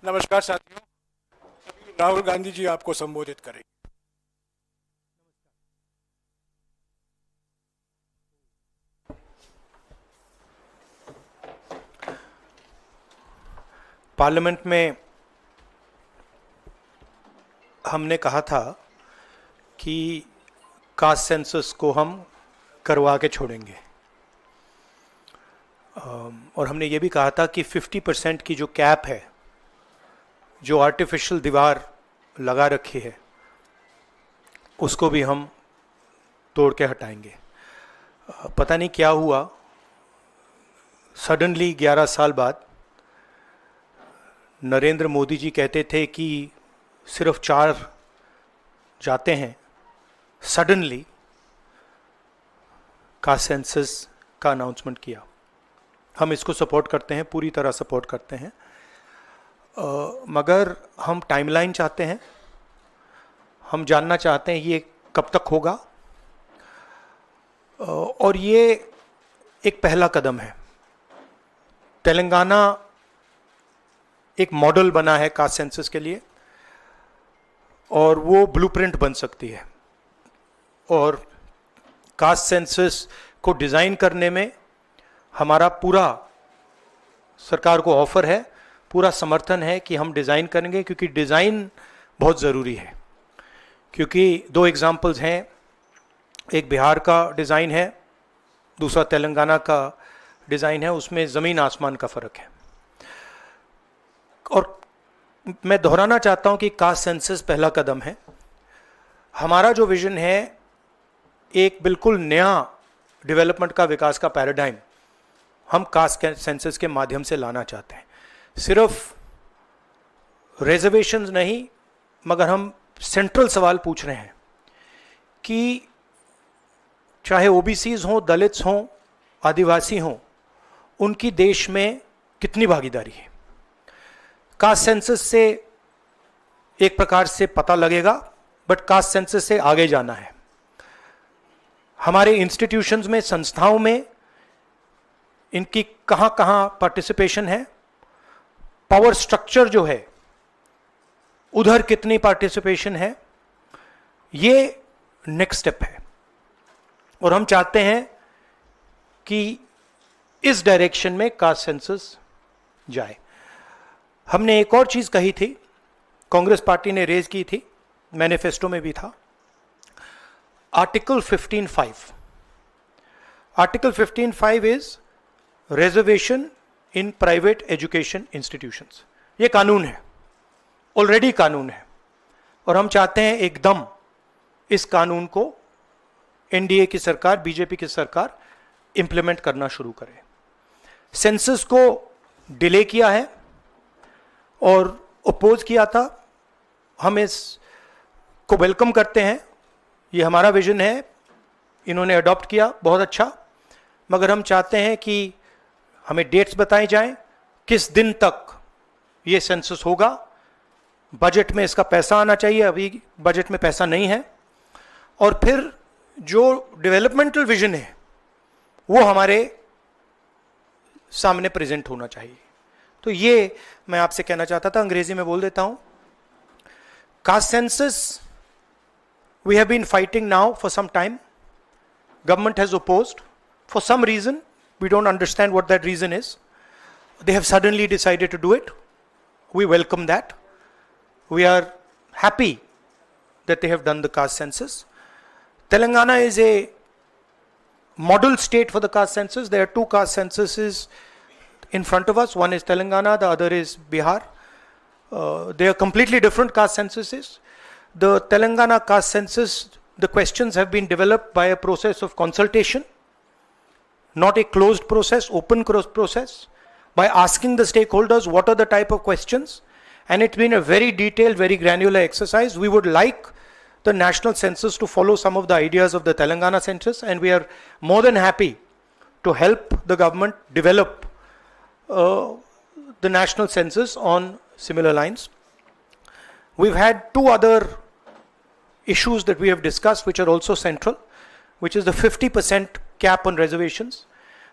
नमस्कार साथियों, राहुल गांधी जी आपको संबोधित करेंगे। पार्लियामेंट में हमने कहा था कि कास्ट सेंसस को हम करवा के छोड़ेंगे, और हमने ये भी कहा था कि 50% की जो कैप है, जो आर्टिफिशियल दीवार लगा रखी है, उसको भी हम तोड़ के हटाएंगे। पता नहीं क्या हुआ, सडनली 11 साल बाद नरेंद्र मोदी जी कहते थे कि सिर्फ 4 जाते हैं, सडनली कास्ट सेंसस का अनाउंसमेंट किया। हम इसको सपोर्ट करते हैं, पूरी तरह सपोर्ट करते हैं, मगर हम टाइमलाइन चाहते हैं। हम जानना चाहते हैं ये कब तक होगा, और ये एक पहला कदम है। तेलंगाना एक मॉडल बना है कास्ट सेंसस के लिए, और वो ब्लूप्रिंट बन सकती है। और कास्ट सेंसस को डिज़ाइन करने में हमारा पूरा सरकार को ऑफर है, पूरा समर्थन है कि हम डिज़ाइन करेंगे, क्योंकि डिज़ाइन बहुत ज़रूरी है। क्योंकि 2 एग्जाम्पल्स हैं, एक बिहार का डिज़ाइन है, दूसरा तेलंगाना का डिज़ाइन है, उसमें ज़मीन आसमान का फ़र्क है। और मैं दोहराना चाहता हूं कि कास्ट सेंसस पहला कदम है। हमारा जो विजन है, एक बिल्कुल नया डेवलपमेंट का, विकास का पैराडाइम हम कास्ट सेंसस के माध्यम से लाना चाहते हैं। सिर्फ रिजर्वेशंस नहीं, मगर हम सेंट्रल सवाल पूछ रहे हैं कि चाहे ओबीसीज हों, दलित्स हों, आदिवासी हों, उनकी देश में कितनी भागीदारी है। कास्ट सेंसस से एक प्रकार से पता लगेगा, बट कास्ट सेंसस से आगे जाना है। हमारे इंस्टीट्यूशंस में, संस्थाओं में इनकी कहां कहां पार्टिसिपेशन है, पावर स्ट्रक्चर जो है उधर कितनी पार्टिसिपेशन है, ये नेक्स्ट स्टेप है। और हम चाहते हैं कि इस डायरेक्शन में कास्ट सेंसस जाए। हमने एक और चीज कही थी, कांग्रेस पार्टी ने रेज की थी, मैनिफेस्टो में भी था, article 15(5). Article 15(5) is reservation in private education institutions. ये कानून है, ऑलरेडी कानून है, और हम चाहते हैं एकदम इस कानून को एनडीए की सरकार, बीजेपी की सरकार इंप्लीमेंट करना शुरू करे। सेंसस को डिले किया है और अपोज किया था, हम इसको वेलकम करते हैं। ये हमारा विजन है, इन्होंने अडॉप्ट किया, बहुत अच्छा, मगर हम चाहते हैं कि हमें डेट्स बताई जाएं, किस दिन तक ये सेंसस होगा, बजट में इसका पैसा आना चाहिए, अभी बजट में पैसा नहीं है, और फिर जो डेवलपमेंटल विजन है वो हमारे सामने प्रेजेंट होना चाहिए। तो ये मैं आपसे कहना चाहता था, अंग्रेजी में बोल देता हूं। Caste census we have been fighting now for some time, government has opposed for some reason, we don't understand what that reason is. They have suddenly decided to do it. We welcome that. We are happy that they have done the caste census. Telangana is a model state for the caste census. There are 2 caste censuses in front of us. One is Telangana, the other is Bihar. They are completely different caste censuses. The Telangana caste census, the questions have been developed by a process of consultation, not a closed process, open process, by asking the stakeholders what are the type of questions, and it's been a very detailed, very granular exercise. We would like the national census to follow some of the ideas of the Telangana census, and we are more than happy to help the government develop the national census on similar lines. We've had 2 other issues that we have discussed, which are also central, which is the 50% cap on reservations.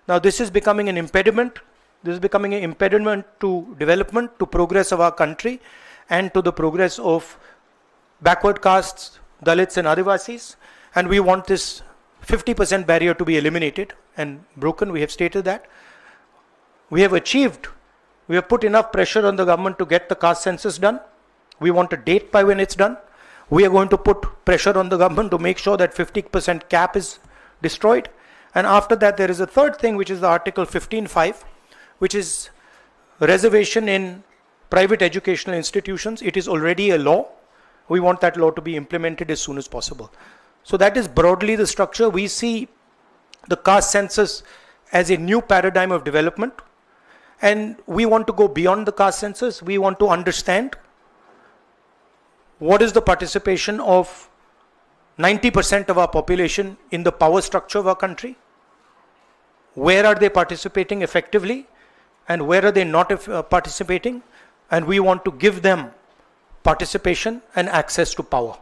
Now, this is becoming an impediment. This is becoming an impediment to development, to progress of our country, and to the progress of backward castes, Dalits and Adivasis. And we want this 50% barrier to be eliminated and broken. We have stated that. We have put enough pressure on the government to get the caste census done. We want a date by when it's done. We are going to put pressure on the government to make sure that 50% cap is destroyed. And after that, there is a third thing, which is the Article 15(5), which is reservation in private educational institutions. It is already a law. We want that law to be implemented as soon as possible. So that is broadly the structure. We see the caste census as a new paradigm of development. And we want to go beyond the caste census. We want to understand what is the participation of 90% of our population in the power structure of our country. Where are they participating effectively and where are they not participating? And we want to give them participation and access to power.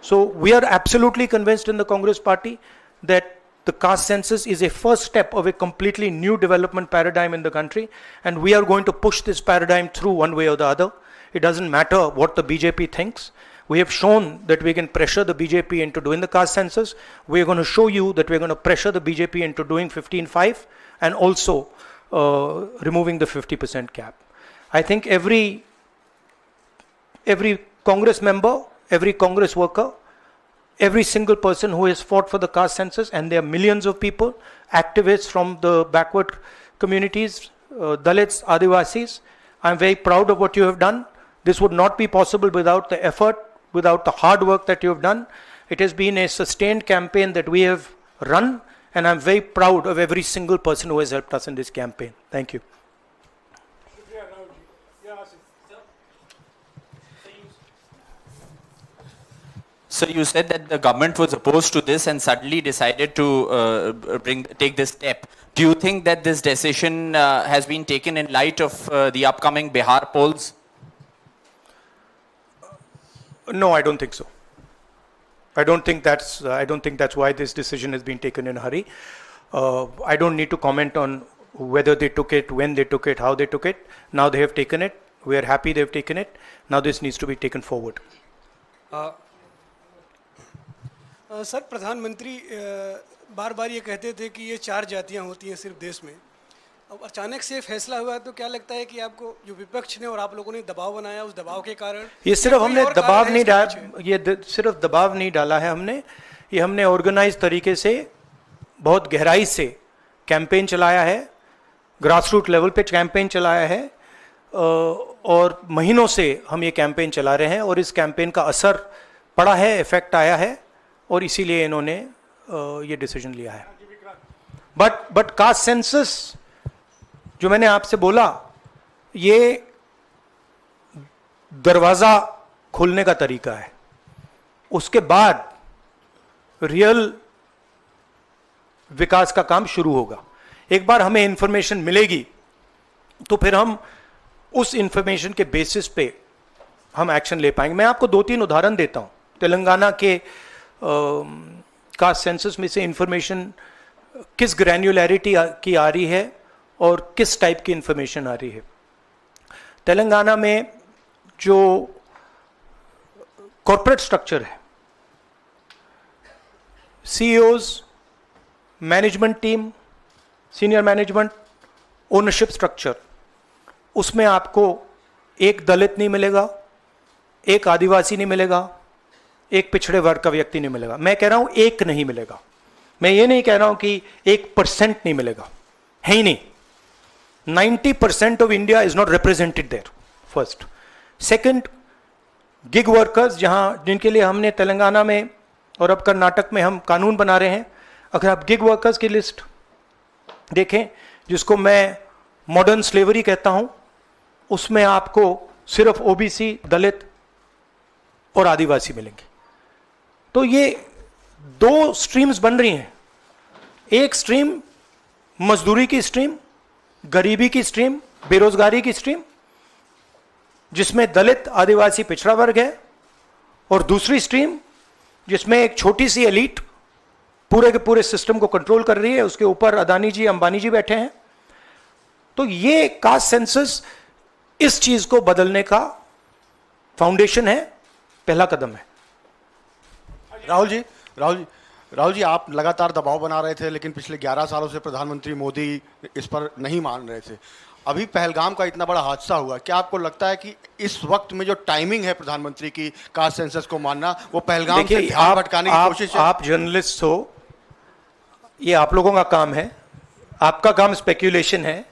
So we are absolutely convinced in the Congress Party that the caste census is a first step of a completely new development paradigm in the country, and we are going to push this paradigm through one way or the other. It doesn't matter what the BJP thinks. We have shown that we can pressure the BJP into doing the caste census. We are going to show you that we are going to pressure the BJP into doing 15(5) and also removing the 50% cap. I think every Congress member, every Congress worker, every single person who has fought for the caste census, and there are millions of people, activists from the backward communities, Dalits, Adivasis, I'm very proud of what you have done. This would not be possible without the effort, without the hard work that you have done. It has been a sustained campaign that we have run, and I'm very proud of every single person who has helped us in this campaign. Thank you. So you said that the government was opposed to this and suddenly decided to take this step. Do you think that this decision has been taken in light of the upcoming Bihar polls? No, I don't think so. I don't think that's why this decision has been taken in a hurry. I don't need to comment on whether they took it, when they took it, how they took it. Now they have taken it. We are happy they've taken it. Now this needs to be taken forward. Sir, प्रधानमंत्री बार बार ये कहते थे कि ये 4 जातियां होती हैं सिर्फ देश में. अब अचानक से फैसला हुआ, तो क्या लगता है कि आपको जो विपक्ष ने और आप लोगों ने दबाव बनाया, उस दबाव के कारण? ये सिर्फ हमने दबाव नहीं डाला, ये सिर्फ दबाव नहीं डाला है हमने. ये हमने ऑर्गेनाइज तरीके से बहुत गहराई से कैंपेन चलाया है, ग्रासरूट लेवल पे कैंपेन चलाया है, और महीनों से हम ये कैंपेन चला रहे हैं और इस कैंपेन का असर पड़ा है, इफेक्ट आया है, और इसीलिए इन्होंने ये डिसीजन लिया है. बट कास्ट सेंसस जो मैंने आपसे बोला, ये दरवाजा खोलने का तरीका है. उसके बाद रियल विकास का काम शुरू होगा. एक बार हमें इंफॉर्मेशन मिलेगी तो फिर हम उस इंफॉर्मेशन के बेसिस पे हम एक्शन ले पाएंगे. मैं आपको 2-3 उदाहरण देता हूं. तेलंगाना के कास्ट सेंसस में से इंफॉर्मेशन किस ग्रैन्युलैरिटी की आ रही है और किस टाइप की इंफॉर्मेशन आ रही है. तेलंगाना में जो कॉर्पोरेट स्ट्रक्चर है, CEOs, management team, senior management, ownership structure, उसमें आपको एक दलित नहीं मिलेगा, एक आदिवासी नहीं मिलेगा, एक पिछड़े वर्ग का व्यक्ति नहीं मिलेगा. मैं कह रहा हूं एक नहीं मिलेगा. मैं ये नहीं कह रहा हूं कि 1% नहीं मिलेगा, है ही नहीं. 90% of India is not represented there. First. Second, gig workers, जिनके लिए हमने तेलंगाना में और अब कर्नाटक में हम कानून बना रहे हैं. अगर आप गिग वर्कर्स की लिस्ट देखें, जिसको मैं मॉडर्न स्लेवरी कहता हूं, उसमें आपको सिर्फ ओबीसी, दलित और आदिवासी मिलेंगे. तो ये 2 स्ट्रीम्स बन रही हैं. एक स्ट्रीम मजदूरी की स्ट्रीम, गरीबी की स्ट्रीम, बेरोजगारी की स्ट्रीम, जिसमें दलित, आदिवासी, पिछड़ा वर्ग है, और दूसरी स्ट्रीम जिसमें एक छोटी सी एलीट पूरे के पूरे सिस्टम को कंट्रोल कर रही है, उसके ऊपर अदानी जी अंबानी जी बैठे हैं। तो ये कास्ट सेंसस इस चीज को बदलने का फाउंडेशन है, पहला कदम है। राहुल जी, आप लगातार दबाव बना रहे थे, लेकिन पिछले 11 सालों से प्रधानमंत्री मोदी इस पर नहीं मान रहे थे। अभी पहलगाम का इतना बड़ा हादसा हुआ, क्या आपको लगता है कि इस वक्त में जो टाइमिंग है प्रधानमंत्री की कास्ट सेंसस को मानना, वो पहलगाम से ध्यान भटकाने की कोशिश है? आप जर्नलिस्ट हो, ये आप लोगों का काम है, आपका काम स्पेक्यूलेशन है,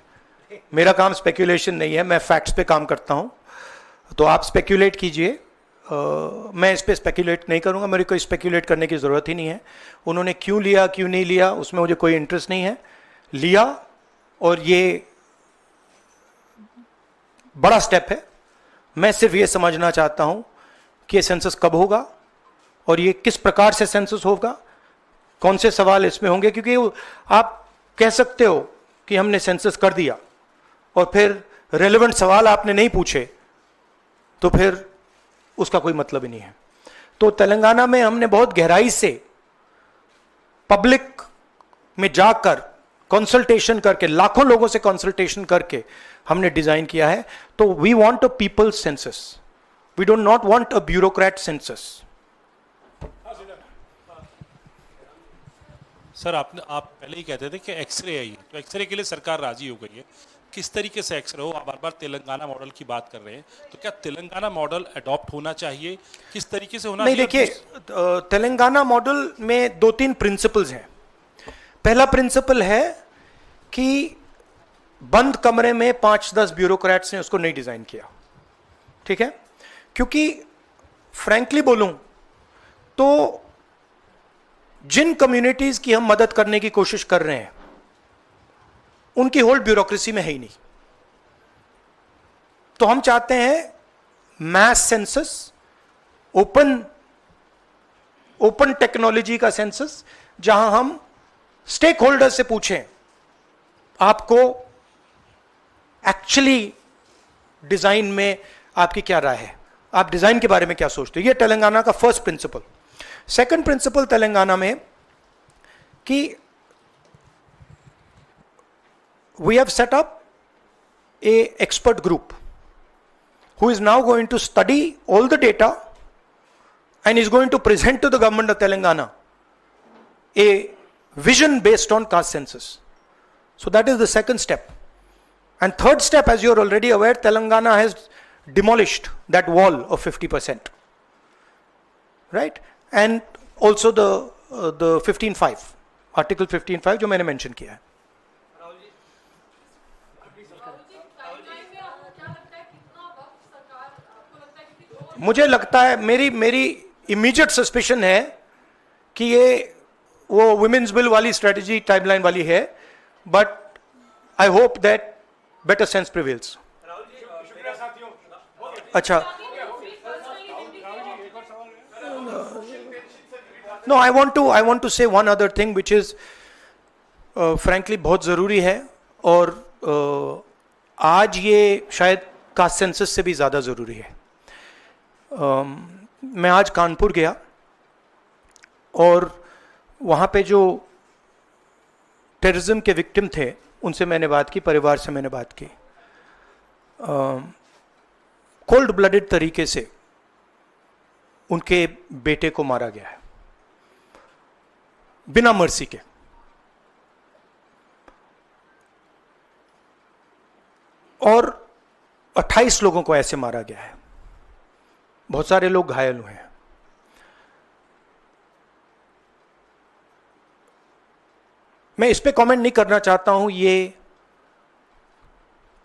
मेरा काम स्पेक्यूलेशन नहीं है, मैं फैक्ट्स पे काम करता हूं। तो आप स्पेक्यूलेट कीजिए, मैं इस पे स्पेक्यूलेट नहीं करूंगा, मेरे को स्पेक्यूलेट करने की ज़रूरत ही नहीं है। उन्होंने क्यों लिया क्यों नहीं लिया उसमें मुझे कोई इंटरेस्ट नहीं है। लिया, और ये बड़ा स्टेप है। मैं सिर्फ ये समझना चाहता हूं कि ये सेंसस कब होगा और ये किस प्रकार से सेंसस होगा, कौन से सवाल इसमें होंगे। क्योंकि आप कह सकते हो कि हमने सेंसस कर दिया और फिर रेलेवेंट सवाल आपने नहीं पूछे, तो फिर उसका कोई मतलब ही नहीं है। तो तेलंगाना में हमने बहुत गहराई से पब्लिक में जाकर कंसल्टेशन करके, लाखों लोगों से कंसल्टेशन करके हमने डिजाइन किया है। तो we want a people's census, we don't not want a bureaucrat census. Sir, आप पहले ही कहते थे कि एक्सरे आई, तो एक्सरे के लिए सरकार राजी हो गई है। किस तरीके से एक्सरे हो? आप बार बार तेलंगाना मॉडल की बात कर रहे हैं, तो क्या तेलंगाना मॉडल अडॉप्ट होना चाहिए? किस तरीके से होना नहीं, चाहिए? देखिए, तेलंगाना मॉडल में 2-3 प्रिंसिपल्स हैं। पहला प्रिंसिपल है कि बंद कमरे में 5-10 ब्यूरोक्रेट्स ने उसको नहीं डिजाइन किया, ठीक है? क्योंकि फ्रैंकली बोलूं तो जिन कम्युनिटीज की हम मदद करने की कोशिश कर रहे हैं उनकी होल्ड ब्यूरोक्रेसी में है ही नहीं। तो हम चाहते हैं मैस सेंसस, ओपन टेक्नोलॉजी का सेंसस, जहां हम स्टेक होल्डर से पूछें आपको एक्चुअली डिजाइन में आपकी क्या राय है, आप डिजाइन के बारे में क्या सोचते हो। यह तेलंगाना का first principle. Second principle Telangana में कि we have set up a expert group who is now going to study all the data and is going to present to the government of Telangana a vision based on caste census. So that is the second step. And third step, as you are already aware, Telangana has demolished that wall of 50%, right? And also the 15.5, article 15.5 जो मैंने mention किया है। मुझे लगता है, मेरी immediate suspicion है कि ये वो वुमेन्स बिल वाली स्ट्रेटजी टाइमलाइन वाली है, but I hope that better sense prevails. अच्छा, नो, आई वांट टू से one other thing which is frankly बहुत जरूरी है, और आज ये शायद कास्ट सेंसस से भी ज्यादा जरूरी है। मैं आज कानपुर गया और वहाँ पे जो टेररिज्म के विक्टिम थे उनसे मैंने बात की, परिवार से मैंने बात की। कोल्ड ब्लडेड तरीके से उनके बेटे को मारा गया है, बिना मर्सी के। और 28 लोगों को ऐसे मारा गया है, बहुत सारे लोग घायल हुए हैं। मैं इस पे कमेंट नहीं करना चाहता हूं ये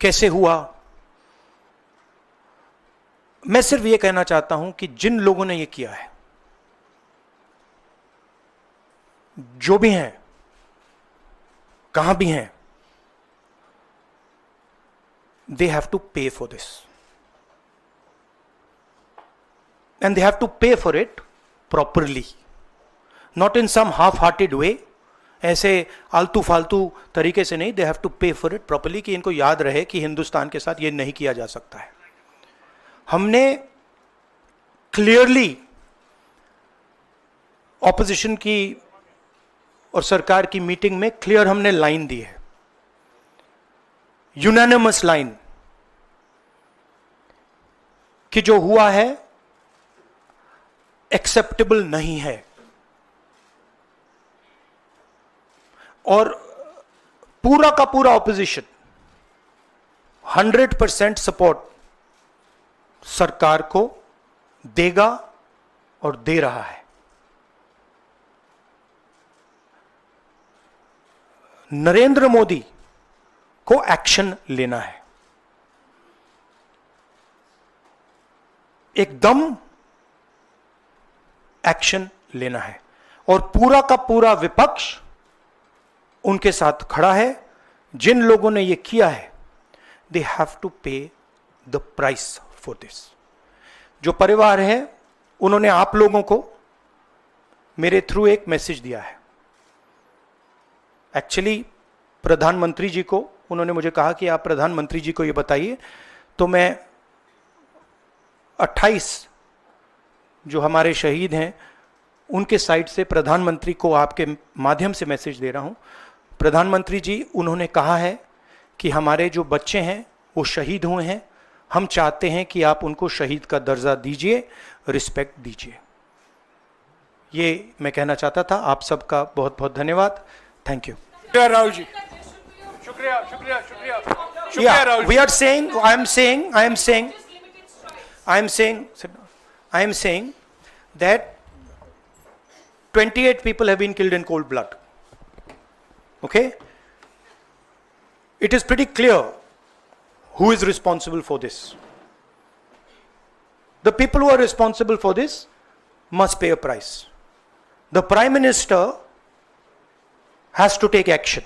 कैसे हुआ। मैं सिर्फ ये कहना चाहता हूं कि जिन लोगों ने ये किया है, जो भी हैं, कहां भी हैं, they have to pay for this. And they have to pay for it properly, not in some half-hearted way, ऐसे आलतू फालतू तरीके से नहीं। They have to pay for it properly, कि इनको याद रहे कि हिंदुस्तान के साथ ये नहीं किया जा सकता है। हमने क्लियरली ऑपोजिशन की और सरकार की मीटिंग में क्लियर हमने लाइन दी है, यूनानिमस लाइन, कि जो हुआ है एक्सेप्टेबल नहीं है। और पूरा का पूरा ऑपोजिशन 100% सपोर्ट सरकार को देगा और दे रहा है। नरेंद्र मोदी को एक्शन लेना है, एकदम एक्शन लेना है, और पूरा का पूरा विपक्ष उनके साथ खड़ा है। जिन लोगों ने यह किया है, दे हैव टू पे द प्राइस फॉर दिस। जो परिवार है, उन्होंने आप लोगों को मेरे थ्रू एक मैसेज दिया है। एक्चुअली प्रधानमंत्री जी को उन्होंने मुझे कहा कि आप प्रधानमंत्री जी को ये बताइए, तो मैं 28 जो हमारे शहीद हैं उनके साइड से प्रधानमंत्री को आपके माध्यम से मैसेज दे रहा हूं। प्रधानमंत्री जी, उन्होंने कहा है कि हमारे जो बच्चे हैं वो शहीद हुए हैं, हम चाहते हैं कि आप उनको शहीद का दर्जा दीजिए, रिस्पेक्ट दीजिए। ये मैं कहना चाहता था। आप सबका बहुत बहुत धन्यवाद। Thank you. शुक्रिया राहुल जी, शुक्रिया शुक्रिया शुक्रिया शुक्रिया Yeah, Rahul we ji. are saying, I am saying that 28 people have been killed in cold blood. Okay? It is pretty clear who is responsible for this. The people who are responsible for this must pay a price. The Prime Minister has to take action.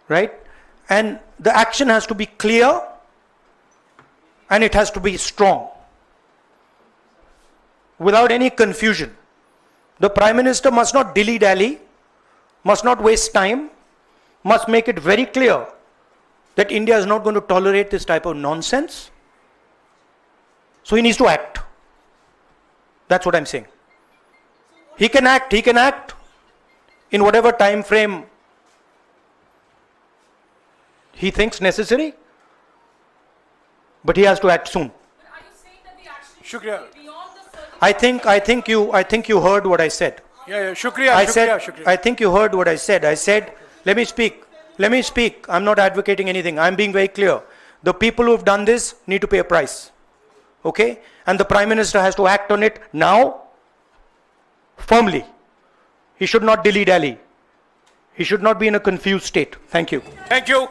Right? And the action has to be clear and it has to be strong. Without any confusion. The Prime Minister must not dilly-dally, must not waste time, must make it very clear that India is not going to tolerate this type of nonsense. So he needs to act. That's what I'm saying. He can act in whatever time frame he thinks necessary, but he has to act soon. शुक्रिया, I think you heard what I said. या शुक्रिया I शुक्रिया said, शुक्रिया। I think you heard what I said. I said, let me speak. I'm not advocating anything. I'm being very clear. The people who've done this need to pay a price. Okay? And the Prime Minister has to act on it now, firmly. He should not dilly-dally. He should not be in a confused state. Thank you. Thank you.